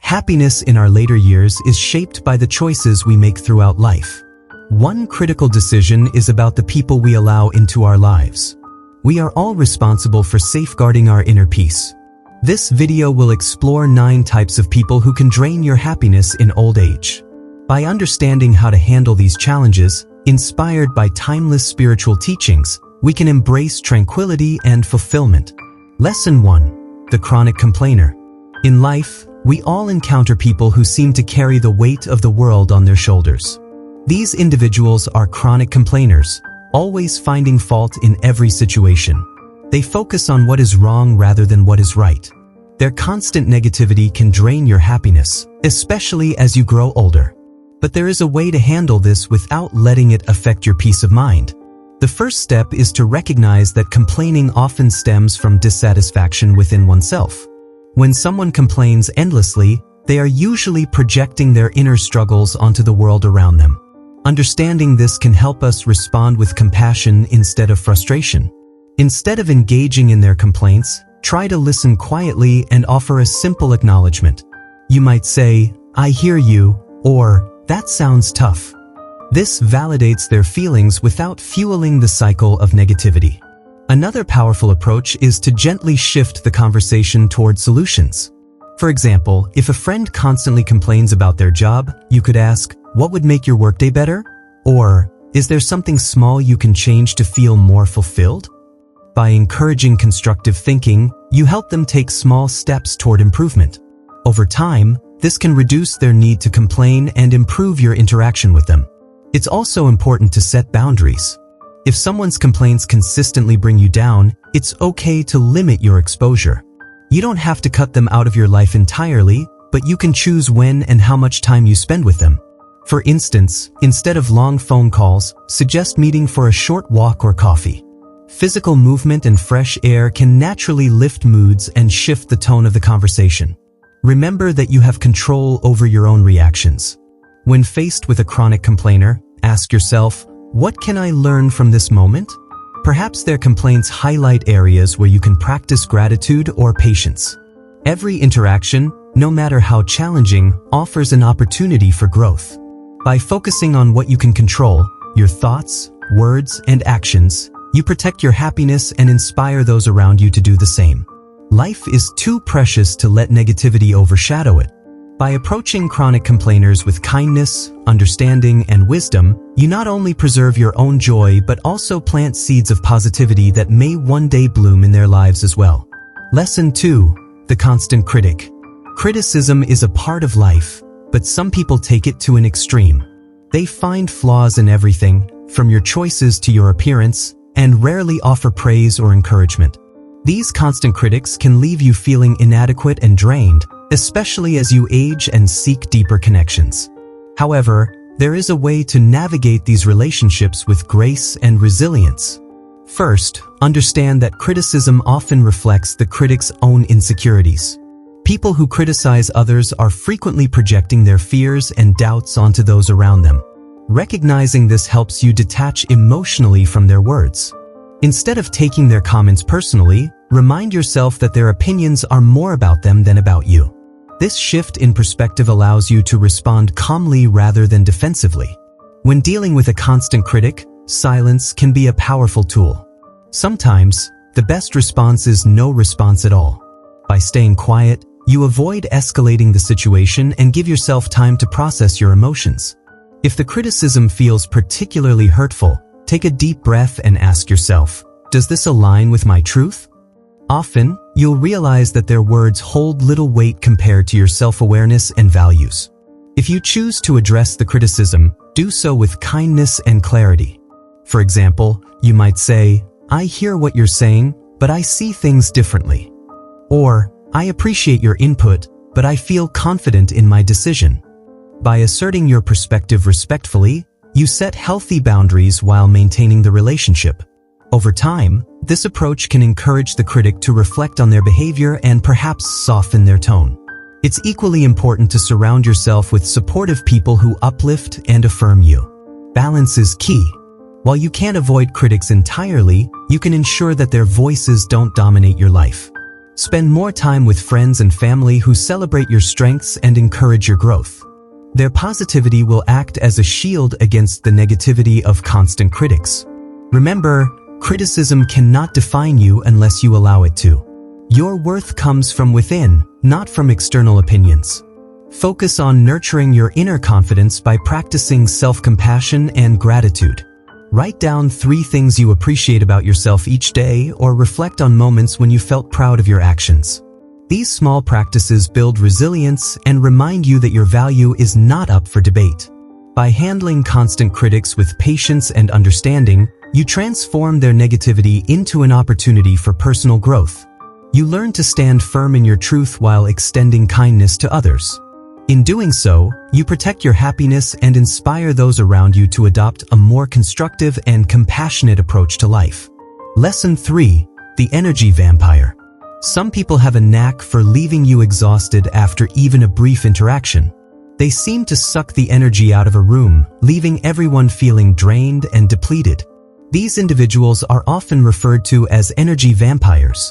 Happiness in our later years is shaped by the choices we make throughout life. One critical decision is about the people we allow into our lives. We are all responsible for safeguarding our inner peace. This video will explore 9 types of people who can drain your happiness in old age. By understanding how to handle these challenges, inspired by timeless spiritual teachings, we can embrace tranquility and fulfillment. Lesson 1. The chronic complainer. In life, we all encounter people who seem to carry the weight of the world on their shoulders. These individuals are chronic complainers, always finding fault in every situation. They focus on what is wrong rather than what is right. Their constant negativity can drain your happiness, especially as you grow older. But there is a way to handle this without letting it affect your peace of mind. The first step is to recognize that complaining often stems from dissatisfaction within oneself. When someone complains endlessly, they are usually projecting their inner struggles onto the world around them. Understanding this can help us respond with compassion instead of frustration. Instead of engaging in their complaints, try to listen quietly and offer a simple acknowledgement. You might say, "I hear you," or "That sounds tough." This validates their feelings without fueling the cycle of negativity. Another powerful approach is to gently shift the conversation toward solutions. For example, if a friend constantly complains about their job, you could ask, "What would make your workday better?" Or, "Is there something small you can change to feel more fulfilled?" By encouraging constructive thinking, you help them take small steps toward improvement. Over time, this can reduce their need to complain and improve your interaction with them. It's also important to set boundaries. If someone's complaints consistently bring you down, it's okay to limit your exposure. You don't have to cut them out of your life entirely, but you can choose when and how much time you spend with them. For instance, instead of long phone calls, suggest meeting for a short walk or coffee. Physical movement and fresh air can naturally lift moods and shift the tone of the conversation. Remember that you have control over your own reactions. When faced with a chronic complainer, ask yourself, "What can I learn from this moment?" Perhaps their complaints highlight areas where you can practice gratitude or patience. Every interaction, no matter how challenging, offers an opportunity for growth. By focusing on what you can control, your thoughts, words, and actions, you protect your happiness and inspire those around you to do the same. Life is too precious to let negativity overshadow it. By approaching chronic complainers with kindness, understanding, and wisdom, you not only preserve your own joy but also plant seeds of positivity that may one day bloom in their lives as well. Lesson 2. The constant critic. Criticism is a part of life, but some people take it to an extreme. They find flaws in everything, from your choices to your appearance, and rarely offer praise or encouragement. These constant critics can leave you feeling inadequate and drained, especially as you age and seek deeper connections. However, there is a way to navigate these relationships with grace and resilience. First, understand that criticism often reflects the critic's own insecurities. People who criticize others are frequently projecting their fears and doubts onto those around them. Recognizing this helps you detach emotionally from their words. Instead of taking their comments personally, remind yourself that their opinions are more about them than about you. This shift in perspective allows you to respond calmly rather than defensively. When dealing with a constant critic, silence can be a powerful tool. Sometimes, the best response is no response at all. By staying quiet, you avoid escalating the situation and give yourself time to process your emotions. If the criticism feels particularly hurtful, take a deep breath and ask yourself, "Does this align with my truth?" Often, you'll realize that their words hold little weight compared to your self-awareness and values. If you choose to address the criticism, do so with kindness and clarity. For example, you might say, "I hear what you're saying, but I see things differently." Or, "I appreciate your input, but I feel confident in my decision." By asserting your perspective respectfully, you set healthy boundaries while maintaining the relationship. Over time, this approach can encourage the critic to reflect on their behavior and perhaps soften their tone. It's equally important to surround yourself with supportive people who uplift and affirm you. Balance is key. While you can't avoid critics entirely, you can ensure that their voices don't dominate your life. Spend more time with friends and family who celebrate your strengths and encourage your growth. Their positivity will act as a shield against the negativity of constant critics. Remember, criticism cannot define you unless you allow it to. Your worth comes from within, not from external opinions. Focus on nurturing your inner confidence by practicing self-compassion and gratitude. Write down 3 things you appreciate about yourself each day or reflect on moments when you felt proud of your actions. These small practices build resilience and remind you that your value is not up for debate. By handling constant critics with patience and understanding, you transform their negativity into an opportunity for personal growth. You learn to stand firm in your truth while extending kindness to others. In doing so, you protect your happiness and inspire those around you to adopt a more constructive and compassionate approach to life. Lesson 3. The Energy Vampire. Some people have a knack for leaving you exhausted after even a brief interaction. They seem to suck the energy out of a room, leaving everyone feeling drained and depleted. These individuals are often referred to as energy vampires.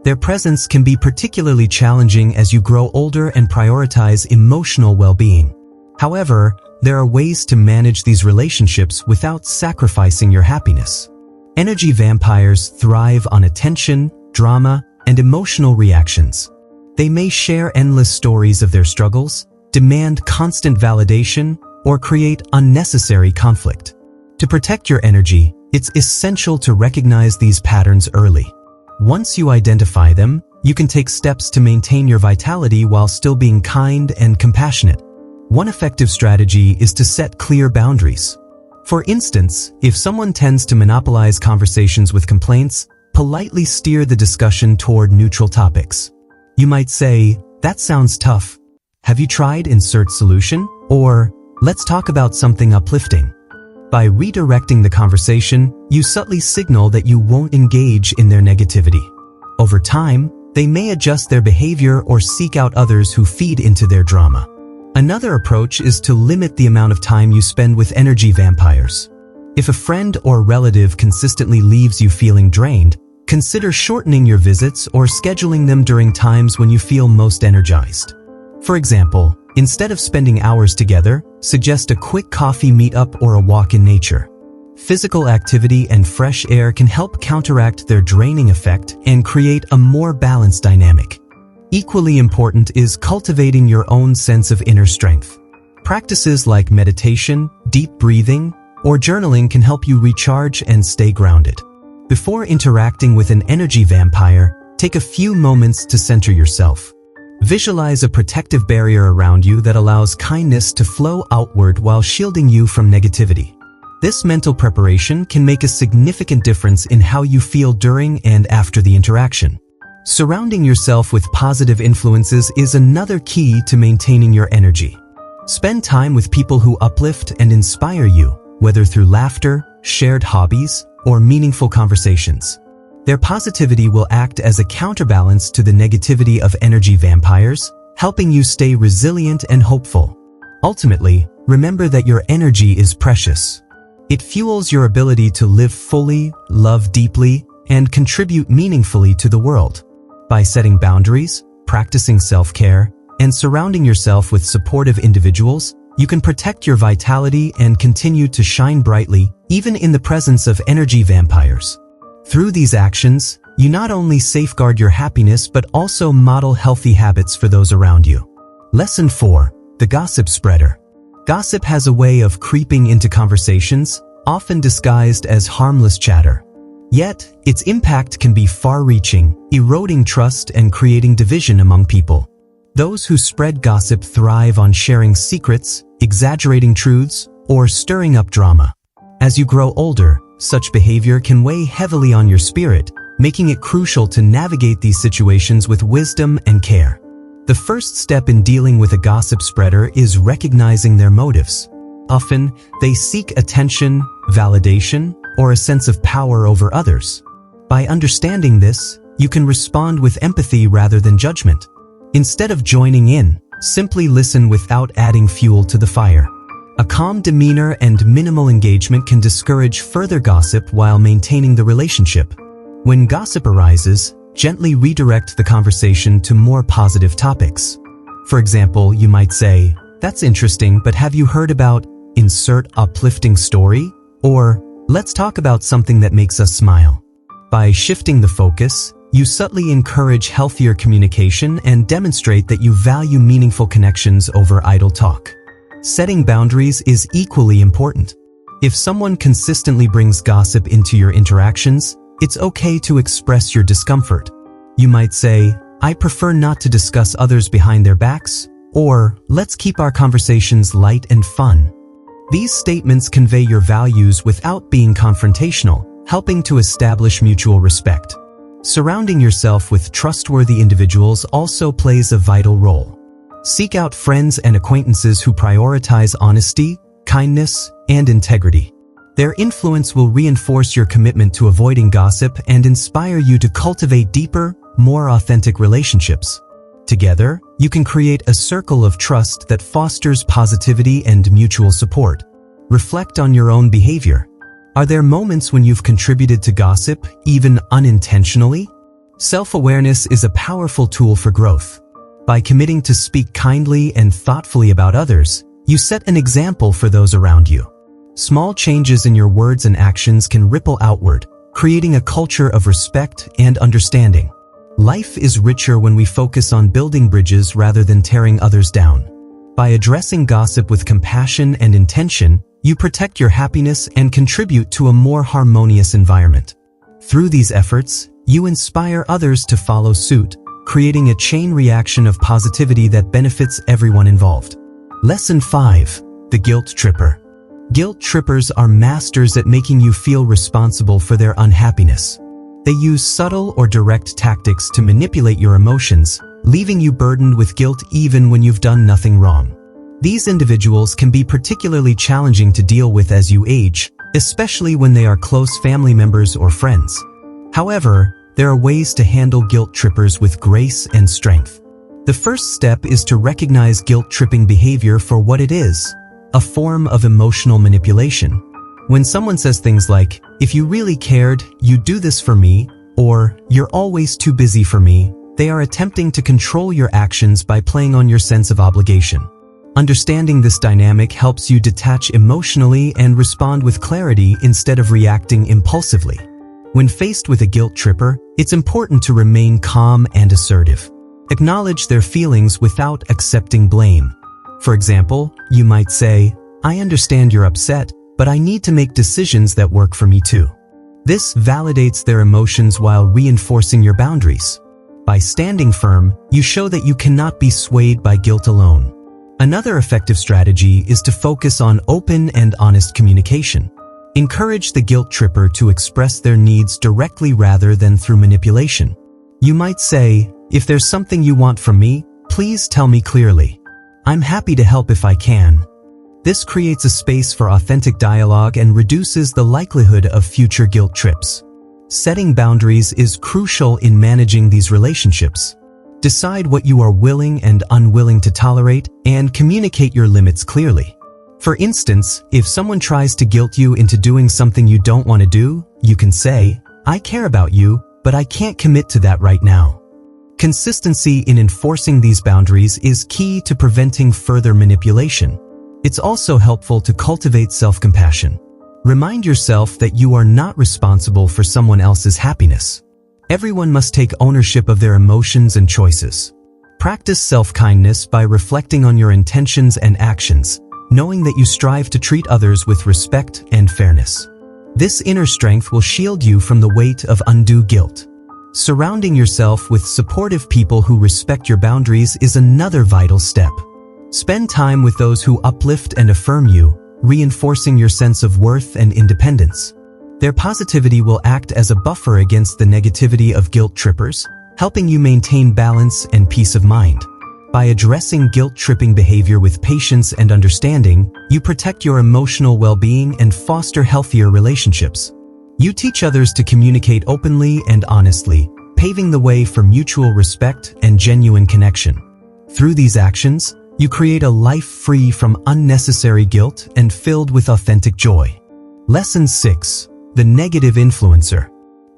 Their presence can be particularly challenging as you grow older and prioritize emotional well-being. However, there are ways to manage these relationships without sacrificing your happiness. Energy vampires thrive on attention, drama, and emotional reactions. They may share endless stories of their struggles, demand constant validation, or create unnecessary conflict. To protect your energy, it's essential to recognize these patterns early. Once you identify them, you can take steps to maintain your vitality while still being kind and compassionate. One effective strategy is to set clear boundaries. For instance, if someone tends to monopolize conversations with complaints, politely steer the discussion toward neutral topics. You might say, "That sounds tough. Have you tried insert solution?" Or, "Let's talk about something uplifting." By redirecting the conversation, you subtly signal that you won't engage in their negativity. Over time, they may adjust their behavior or seek out others who feed into their drama. Another approach is to limit the amount of time you spend with energy vampires. If a friend or relative consistently leaves you feeling drained, consider shortening your visits or scheduling them during times when you feel most energized. For example, instead of spending hours together, suggest a quick coffee meetup or a walk in nature. Physical activity and fresh air can help counteract their draining effect and create a more balanced dynamic. Equally important is cultivating your own sense of inner strength. Practices like meditation, deep breathing, or journaling can help you recharge and stay grounded. Before interacting with an energy vampire, take a few moments to center yourself. Visualize a protective barrier around you that allows kindness to flow outward while shielding you from negativity. This mental preparation can make a significant difference in how you feel during and after the interaction. Surrounding yourself with positive influences is another key to maintaining your energy. Spend time with people who uplift and inspire you, whether through laughter, shared hobbies, or meaningful conversations. Their positivity will act as a counterbalance to the negativity of energy vampires, helping you stay resilient and hopeful. Ultimately, remember that your energy is precious. It fuels your ability to live fully, love deeply, and contribute meaningfully to the world. By setting boundaries, practicing self-care, and surrounding yourself with supportive individuals, you can protect your vitality and continue to shine brightly, even in the presence of energy vampires. Through these actions, you not only safeguard your happiness but also model healthy habits for those around you. Lesson 4. The Gossip Spreader. Gossip has a way of creeping into conversations, often disguised as harmless chatter. Yet, its impact can be far-reaching, eroding trust and creating division among people. Those who spread gossip thrive on sharing secrets, exaggerating truths, or stirring up drama. As you grow older, such behavior can weigh heavily on your spirit, making it crucial to navigate these situations with wisdom and care. The first step in dealing with a gossip spreader is recognizing their motives. Often, they seek attention, validation, or a sense of power over others. By understanding this, you can respond with empathy rather than judgment. Instead of joining in, simply listen without adding fuel to the fire. A calm demeanor and minimal engagement can discourage further gossip while maintaining the relationship. When gossip arises, Gently redirect the conversation to more positive topics. For example, you might say, "That's interesting, but have you heard about insert uplifting story?" Or, "Let's talk about something that makes us smile." By shifting the focus, you subtly encourage healthier communication and demonstrate that you value meaningful connections over idle talk. Setting boundaries is equally important. If someone consistently brings gossip into your interactions, it's okay to express your discomfort. You might say, "I prefer not to discuss others behind their backs," or "Let's keep our conversations light and fun." These statements convey your values without being confrontational, helping to establish mutual respect. Surrounding yourself with trustworthy individuals also plays a vital role. Seek out friends and acquaintances who prioritize honesty, kindness, and integrity. Their influence will reinforce your commitment to avoiding gossip and inspire you to cultivate deeper, more authentic relationships. Together, you can create a circle of trust that fosters positivity and mutual support. Reflect on your own behavior. Are there moments when you've contributed to gossip, even unintentionally? Self-awareness is a powerful tool for growth. By committing to speak kindly and thoughtfully about others, you set an example for those around you. Small changes in your words and actions can ripple outward, creating a culture of respect and understanding. Life is richer when we focus on building bridges rather than tearing others down. By addressing gossip with compassion and intention, you protect your happiness and contribute to a more harmonious environment. Through these efforts, you inspire others to follow suit, creating a chain reaction of positivity that benefits everyone involved. Lesson 5. The Guilt Tripper. Guilt trippers are masters at making you feel responsible for their unhappiness. They use subtle or direct tactics to manipulate your emotions, leaving you burdened with guilt even when you've done nothing wrong. These individuals can be particularly challenging to deal with as you age, especially when they are close family members or friends. However, there are ways to handle guilt trippers with grace and strength. The first step is to recognize guilt-tripping behavior for what it is, a form of emotional manipulation. When someone says things like, "If you really cared, you'd do this for me," or "You're always too busy for me," they are attempting to control your actions by playing on your sense of obligation. Understanding this dynamic helps you detach emotionally and respond with clarity instead of reacting impulsively. When faced with a guilt tripper, it's important to remain calm and assertive. Acknowledge their feelings without accepting blame. For example, you might say, "I understand you're upset, but I need to make decisions that work for me too." This validates their emotions while reinforcing your boundaries. By standing firm, you show that you cannot be swayed by guilt alone. Another effective strategy is to focus on open and honest communication. Encourage the guilt tripper to express their needs directly rather than through manipulation. You might say, "If there's something you want from me, please tell me clearly. I'm happy to help if I can." This creates a space for authentic dialogue and reduces the likelihood of future guilt trips. Setting boundaries is crucial in managing these relationships. Decide what you are willing and unwilling to tolerate and communicate your limits clearly. For instance, if someone tries to guilt you into doing something you don't want to do, you can say, "I care about you, but I can't commit to that right now." Consistency in enforcing these boundaries is key to preventing further manipulation. It's also helpful to cultivate self-compassion. Remind yourself that you are not responsible for someone else's happiness. Everyone must take ownership of their emotions and choices. Practice self-kindness by reflecting on your intentions and actions, knowing that you strive to treat others with respect and fairness. This inner strength will shield you from the weight of undue guilt. Surrounding yourself with supportive people who respect your boundaries is another vital step. Spend time with those who uplift and affirm you, reinforcing your sense of worth and independence. Their positivity will act as a buffer against the negativity of guilt trippers, helping you maintain balance and peace of mind. By addressing guilt-tripping behavior with patience and understanding, you protect your emotional well-being and foster healthier relationships. You teach others to communicate openly and honestly, paving the way for mutual respect and genuine connection. Through these actions, you create a life free from unnecessary guilt and filled with authentic joy. Lesson 6. The Negative Influencer.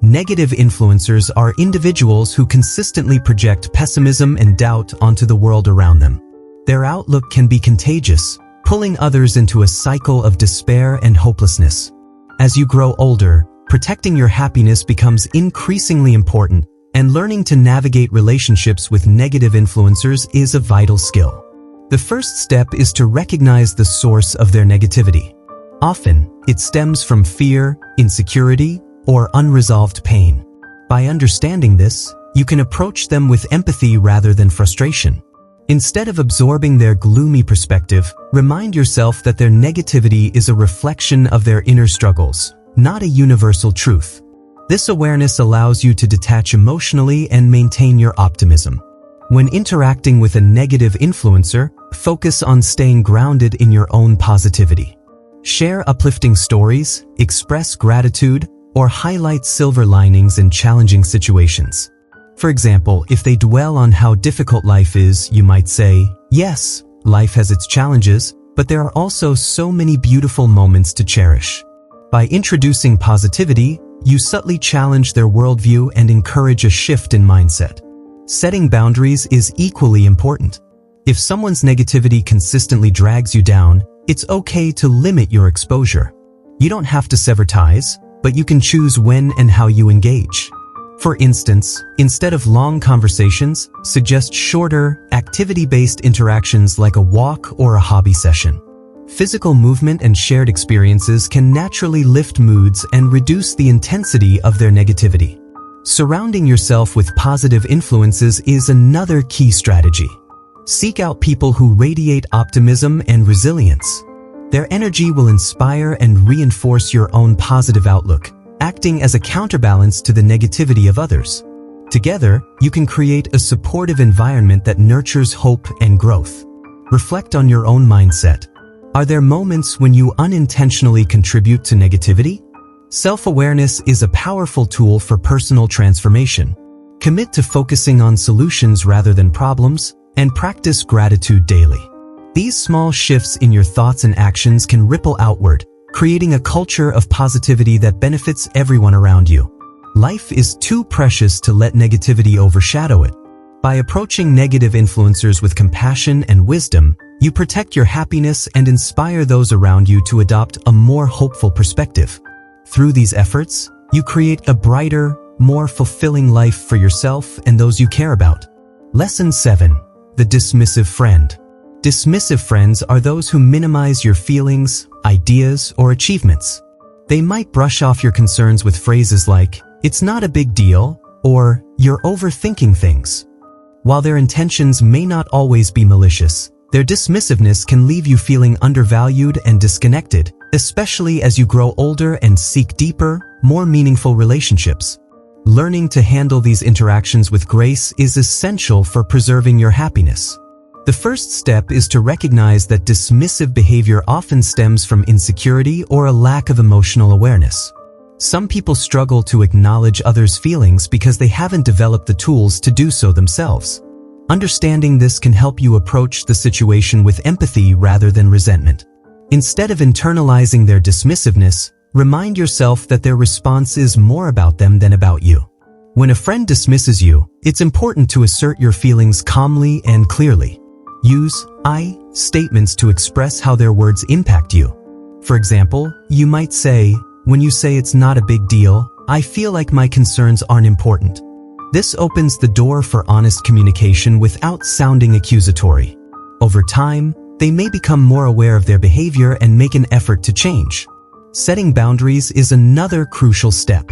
Negative influencers are individuals who consistently project pessimism and doubt onto the world around them. Their outlook can be contagious, pulling others into a cycle of despair and hopelessness. As you grow older, protecting your happiness becomes increasingly important, and learning to navigate relationships with negative influencers is a vital skill. The first step is to recognize the source of their negativity. Often, it stems from fear, insecurity, or unresolved pain. By understanding this, you can approach them with empathy rather than frustration. Instead of absorbing their gloomy perspective, remind yourself that their negativity is a reflection of their inner struggles, not a universal truth. This awareness allows you to detach emotionally and maintain your optimism. When interacting with a negative influencer, focus on staying grounded in your own positivity. Share uplifting stories, express gratitude, or highlight silver linings in challenging situations. For example, if they dwell on how difficult life is, you might say, "Yes, life has its challenges, but there are also so many beautiful moments to cherish." By introducing positivity, you subtly challenge their worldview and encourage a shift in mindset. Setting boundaries is equally important. If someone's negativity consistently drags you down, it's okay to limit your exposure. You don't have to sever ties, but you can choose when and how you engage. For instance, instead of long conversations, suggest shorter, activity-based interactions like a walk or a hobby session. Physical movement and shared experiences can naturally lift moods and reduce the intensity of their negativity. Surrounding yourself with positive influences is another key strategy. Seek out people who radiate optimism and resilience. Their energy will inspire and reinforce your own positive outlook, acting as a counterbalance to the negativity of others. Together, you can create a supportive environment that nurtures hope and growth. Reflect on your own mindset. Are there moments when you unintentionally contribute to negativity? Self-awareness is a powerful tool for personal transformation. Commit to focusing on solutions rather than problems, and practice gratitude daily. These small shifts in your thoughts and actions can ripple outward, creating a culture of positivity that benefits everyone around you. Life is too precious to let negativity overshadow it. By approaching negative influencers with compassion and wisdom, you protect your happiness and inspire those around you to adopt a more hopeful perspective. Through these efforts, you create a brighter, more fulfilling life for yourself and those you care about. Lesson 7. The dismissive friend. Dismissive friends are those who minimize your feelings, ideas, or achievements. They might brush off your concerns with phrases like, "It's not a big deal," or "You're overthinking things." While their intentions may not always be malicious, their dismissiveness can leave you feeling undervalued and disconnected, especially as you grow older and seek deeper, more meaningful relationships. Learning to handle these interactions with grace is essential for preserving your happiness. The first step is to recognize that dismissive behavior often stems from insecurity or a lack of emotional awareness. Some people struggle to acknowledge others' feelings because they haven't developed the tools to do so themselves. Understanding this can help you approach the situation with empathy rather than resentment. Instead of internalizing their dismissiveness, remind yourself that their response is more about them than about you. When a friend dismisses you, it's important to assert your feelings calmly and clearly. Use "I" statements to express how their words impact you. For example, you might say, "When you say it's not a big deal, I feel like my concerns aren't important." This opens the door for honest communication without sounding accusatory. Over time, they may become more aware of their behavior and make an effort to change. Setting boundaries is another crucial step.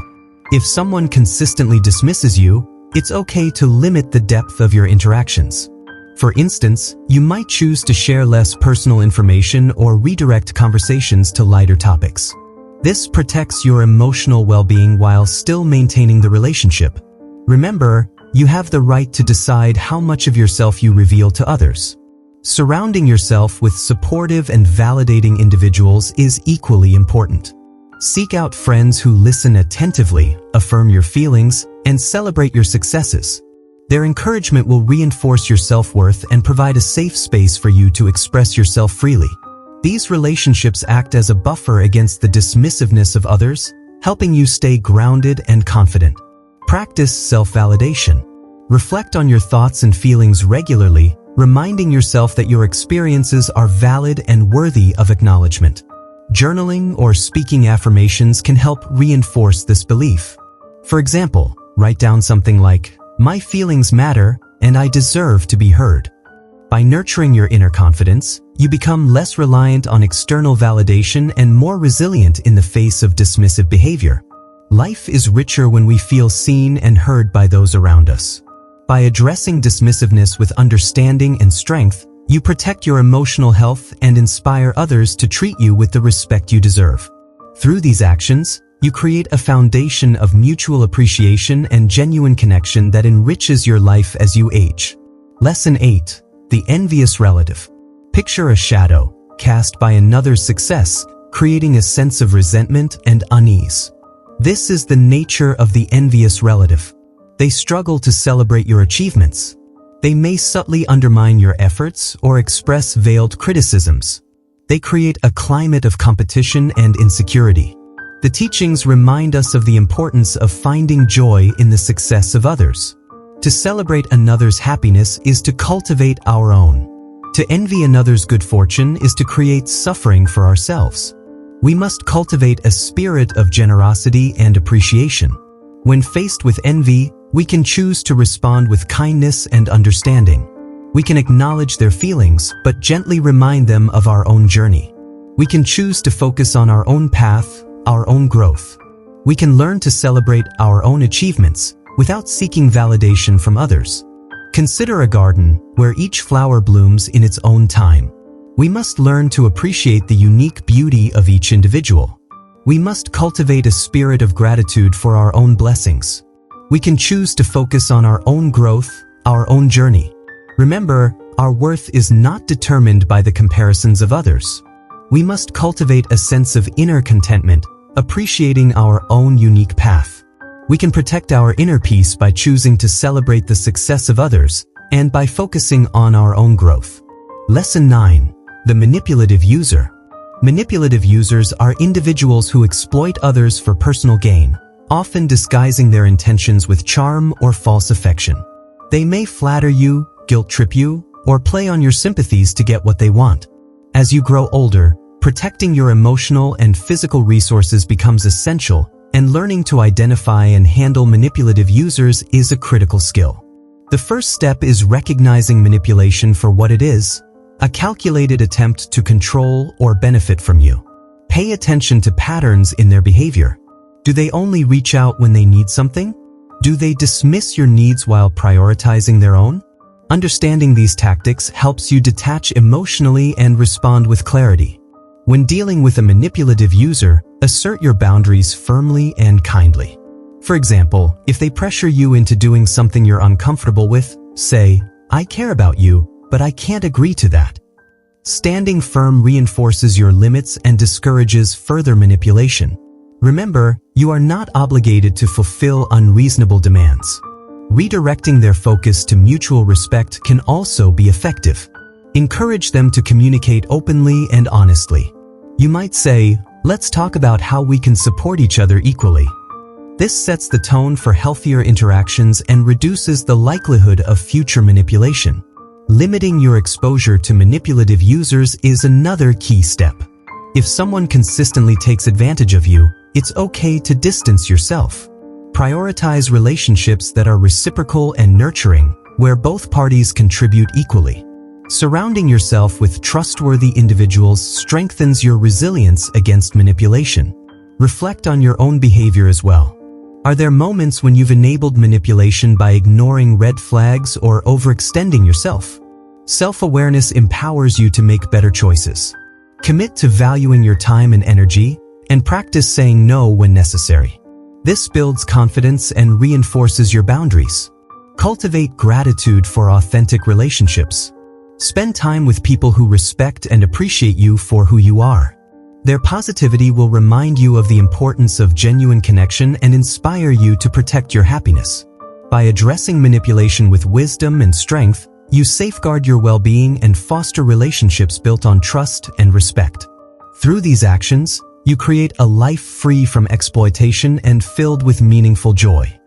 If someone consistently dismisses you, it's okay to limit the depth of your interactions. For instance, you might choose to share less personal information or redirect conversations to lighter topics. This protects your emotional well-being while still maintaining the relationship. Remember, you have the right to decide how much of yourself you reveal to others. Surrounding yourself with supportive and validating individuals is equally important. Seek out friends who listen attentively, affirm your feelings, and celebrate your successes. Their encouragement will reinforce your self-worth and provide a safe space for you to express yourself freely. These relationships act as a buffer against the dismissiveness of others, helping you stay grounded and confident. Practice self-validation. Reflect on your thoughts and feelings regularly, reminding yourself that your experiences are valid and worthy of acknowledgement. Journaling or speaking affirmations can help reinforce this belief. For example, write down something like, "My feelings matter and I deserve to be heard." By nurturing your inner confidence, you become less reliant on external validation and more resilient in the face of dismissive behavior. Life is richer when we feel seen and heard by those around us. By addressing dismissiveness with understanding and strength, you protect your emotional health and inspire others to treat you with the respect you deserve. Through these actions, you create a foundation of mutual appreciation and genuine connection that enriches your life as you age. Lesson 8. The envious relative. Picture a shadow cast by another's success, creating a sense of resentment and unease. This is the nature of the envious relative. They struggle to celebrate your achievements. They may subtly undermine your efforts or express veiled criticisms. They create a climate of competition and insecurity. The teachings remind us of the importance of finding joy in the success of others. To celebrate another's happiness is to cultivate our own. To envy another's good fortune is to create suffering for ourselves. We must cultivate a spirit of generosity and appreciation. When faced with envy, we can choose to respond with kindness and understanding. We can acknowledge their feelings, but gently remind them of our own journey. We can choose to focus on our own path, our own growth. We can learn to celebrate our own achievements without seeking validation from others. Consider a garden where each flower blooms in its own time. We must learn to appreciate the unique beauty of each individual. We must cultivate a spirit of gratitude for our own blessings. We can choose to focus on our own growth, our own journey. Remember, our worth is not determined by the comparisons of others. We must cultivate a sense of inner contentment, appreciating our own unique path. We can protect our inner peace by choosing to celebrate the success of others and by focusing on our own growth. Lesson 9. The manipulative user. Manipulative users are individuals who exploit others for personal gain, often disguising their intentions with charm or false affection. They may flatter you, guilt-trip you, or play on your sympathies to get what they want. As you grow older, protecting your emotional and physical resources becomes essential, and learning to identify and handle manipulative users is a critical skill. The first step is recognizing manipulation for what it is, a calculated attempt to control or benefit from you. Pay attention to patterns in their behavior. Do they only reach out when they need something? Do they dismiss your needs while prioritizing their own? Understanding these tactics helps you detach emotionally and respond with clarity. When dealing with a manipulative user, assert your boundaries firmly and kindly. For example, if they pressure you into doing something you're uncomfortable with, say, "I care about you, but I can't agree to that." Standing firm reinforces your limits and discourages further manipulation. Remember, you are not obligated to fulfill unreasonable demands. Redirecting their focus to mutual respect can also be effective. Encourage them to communicate openly and honestly. You might say, "Let's talk about how we can support each other equally." This sets the tone for healthier interactions and reduces the likelihood of future manipulation. Limiting your exposure to manipulative users is another key step. If someone consistently takes advantage of you, it's okay to distance yourself. Prioritize relationships that are reciprocal and nurturing, where both parties contribute equally. Surrounding yourself with trustworthy individuals strengthens your resilience against manipulation. Reflect on your own behavior as well. Are there moments when you've enabled manipulation by ignoring red flags or overextending yourself? Self-awareness empowers you to make better choices. Commit to valuing your time and energy, and practice saying no when necessary. This builds confidence and reinforces your boundaries. Cultivate gratitude for authentic relationships. Spend time with people who respect and appreciate you for who you are. Their positivity will remind you of the importance of genuine connection and inspire you to protect your happiness. By addressing manipulation with wisdom and strength, you safeguard your well-being and foster relationships built on trust and respect. Through these actions, You create a life free from exploitation and filled with meaningful joy.